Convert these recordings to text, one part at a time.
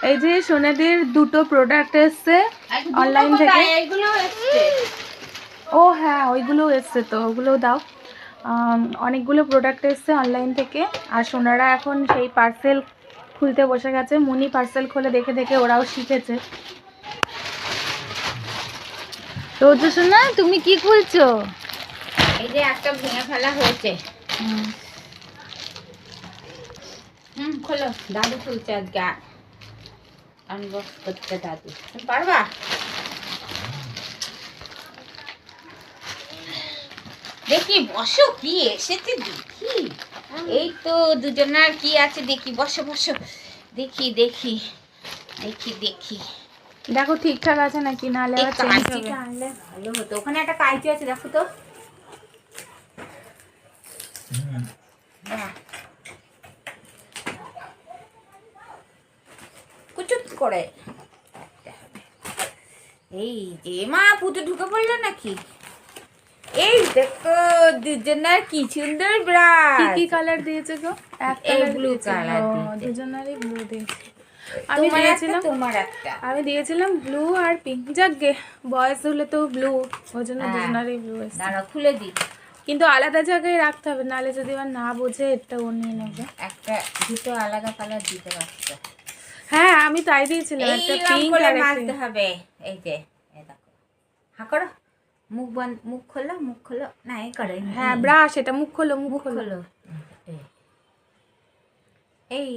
এই যে সোনাদের দুটো প্রোডাক্ট এসছে অনলাইন থেকে। ও হ্যাঁ, ওইগুলো এসছে তো, ওগুলো দাও। অনেকগুলো প্রোডাক্ট এসছে অনলাইন থেকে, আর সোনারা এখন সেই পার্সেল খুলতে বসে গেছে। মুনি পার্সেল খুলে দেখে দেখে ওরাও শিখেছে। তো সোনা তুমি কি খুলছো? এই যে একটা ভেঙে ফেলা হয়েছে। খোলো, দাদু খুলছে আজকে আনবক্স করতে। দাদু তুমি পারবা? দেখি বসো, কি এসেছে দেখি। এই তো দুজনার কি আছে দেখি, বসো বসো, দেখি দেখি দেখি দেখি। দেখো ঠিকঠাক আছে নাকি, নাহলে আবার চেঞ্জ হবে। আনলে ভালো হতো। ওখানে একটা কাঁচি আছে, দেখো তো। কুচুত করে এই যে মা পুতো ঢুকে পড়লো নাকি? এই দেখো দুজনের কি সুন্দর ব্রাশ। কি কালার দিয়েছে গো? এই ব্লু কালার দিয়েছে। দুজনেরই ব্লু দিয়েছে। আমি দিয়েছিলাম ব্লু আর পিঙ্ক। যাক গে, বয়স হলে তো ব্লু, ওই জন্য দুজনেরই ব্লু এসেছে। দাঁড়া খুলে দিই। কিন্তু আলাদা জায়গায় রাখতে হবে, নাহলে যদি আবার না বোঝে এটা ও নিয়ে নেবে। একটা দুটো আলাদা কালার দিতে পারছো। হ্যাঁ আমি তাই দিয়েছিলাম, একটা পিঙ্ক আর একটা মাখতে হবে। এই যে এই দেখো, হা করো, মুখ বন্ধ, মুখ খোলো, মুখ খোলো। না এই করে, হ্যাঁ ব্রাশ, এটা মুখ খোলো, মুখ খোলো। এই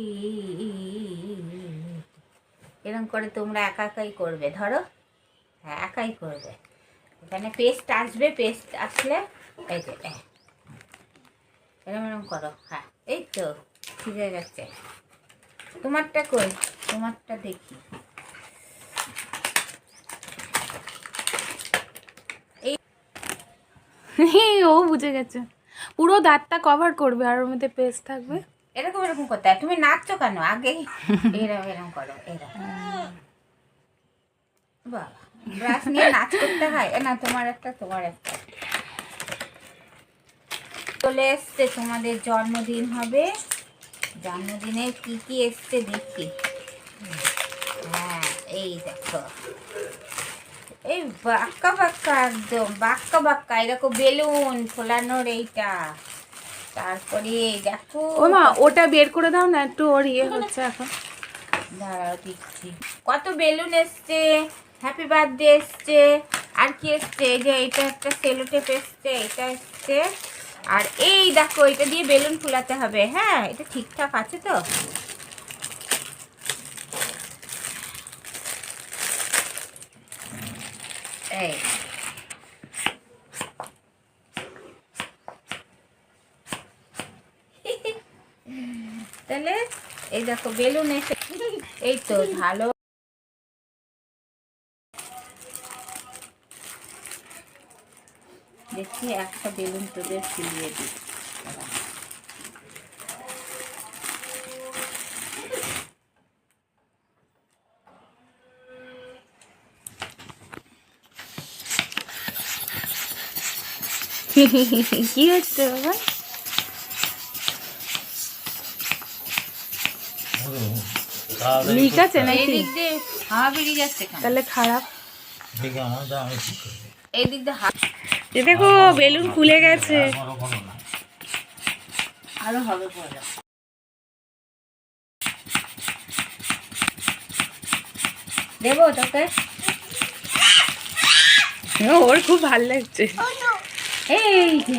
এরকম করে তোমরা একা একাই করবে। ধরো, হ্যাঁ একাই করবে। এখানে পেস্ট আসবে, পেস্ট আসলে এই যে এরকম এরকম করো। হ্যাঁ এই তো ঠিক হয়ে যাচ্ছে। তোমারটা কই? তোমারটা দেখি। ও বুঝে গেছে, পুরো দাঁতটা কভার করবে আর ওর মধ্যে পেস্ট থাকবে। এরকম এরকম করতে হয়। তুমি নাচছো কেন? আগে এরকম এরকম করো, এরকম। বাবা, ব্রাশ নিয়ে নাচ করতে হয় না? তোমার একটা, তোমার একটা। চলে এসছে, তোমাদের জন্মদিন হবে। জন্মদিনে কি কি এসছে দেখি। হ্যাঁ এই দেখো, এই বাক্কা বাক্কা, একদম বাক্কা বাক্কা, এরকম বেলুন ফোলানোর এইটা। তারপরে দেখো, ও মা ওটা বের করে দাও না একটু, ওর ইয়ে হচ্ছে এখন। দাঁড়াও দিচ্ছি। কত বেলুন এসছে, হ্যাপি বার্থডে এসছে, আর কি এসছে? এই যে এটা একটা সেলো টেপ এসছে, এটা এসছে। আর এই দেখো, এটা দিয়ে বেলুন ফুলাতে হবে। হ্যাঁ এটা ঠিকঠাক আছে তো? এই তাহলে এই দেখো বেলুন এসে, এই তো ভালো। দেখি একটা বেলুন তোদের ফুলিয়ে দিই। কি হচ্ছে বাবা? লিক আছে নাকি? এই দিক দিয়ে হাওয়া বেরিয়ে যাচ্ছে কেন? তাহলে খারাপ। এই দিক দিয়ে এ দেখো বেলুন খুলে গেছে। আরো হবে পরে। দেবো তোকে? ওর খুব ভালো লাগছে। এই যে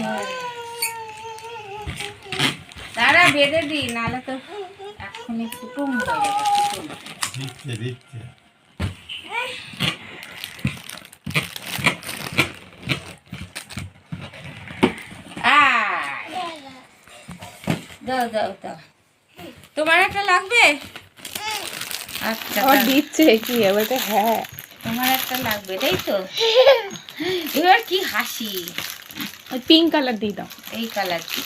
তারা বেঁধে দিই, নাহলে তো এখনই কুটুম হয়ে যাবে। দাও দাও দাও, তোমার একটা লাগবে? আচ্ছা দিচ্ছে কি বলতে? হ্যাঁ তোমার একটা লাগবে, তাই তো? এবার কি হাসি। পিঙ্ক কালার দিয়ে দাও। এই কালার কি?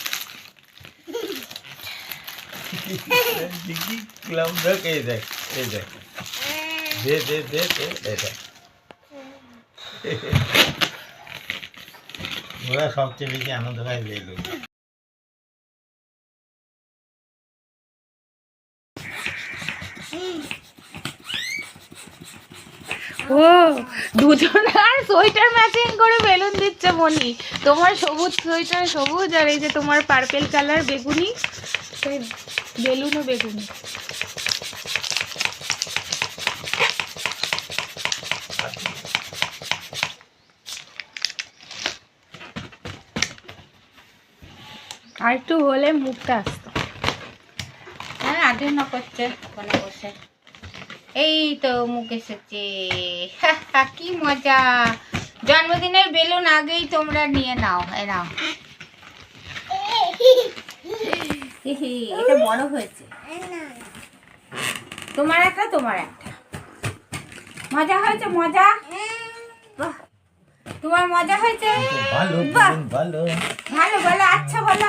ওরা সবচেয়ে বেশি আনন্দ পায় বেলুন। ও দুজন আর সোয়েটার ম্যাচিং করে বেলুন দিচ্ছে মনি। তোমার সবুজ সোয়েটার সবুজ, আর এই যে তোমার পার্পেল কালার বেগুনি, সেই বেলুনও বেগুনি। আর একটু হলে মুখটা আসতো। হ্যাঁ আধের না করছে ওখানে বসে। এই তো মুখ এসেছে, কি মজা। জন্মদিনের বেলুন আগেই তোমরা নিয়ে নাও, এ নাও। এটা বড় হয়েছে, তোমার একটা তোমার একটা। মজা হয়েছে, মজা। বাহ, তোমার মজা হয়েছে? ভালো বাহ, ভালো ভালো, বলো, আচ্ছা বলো।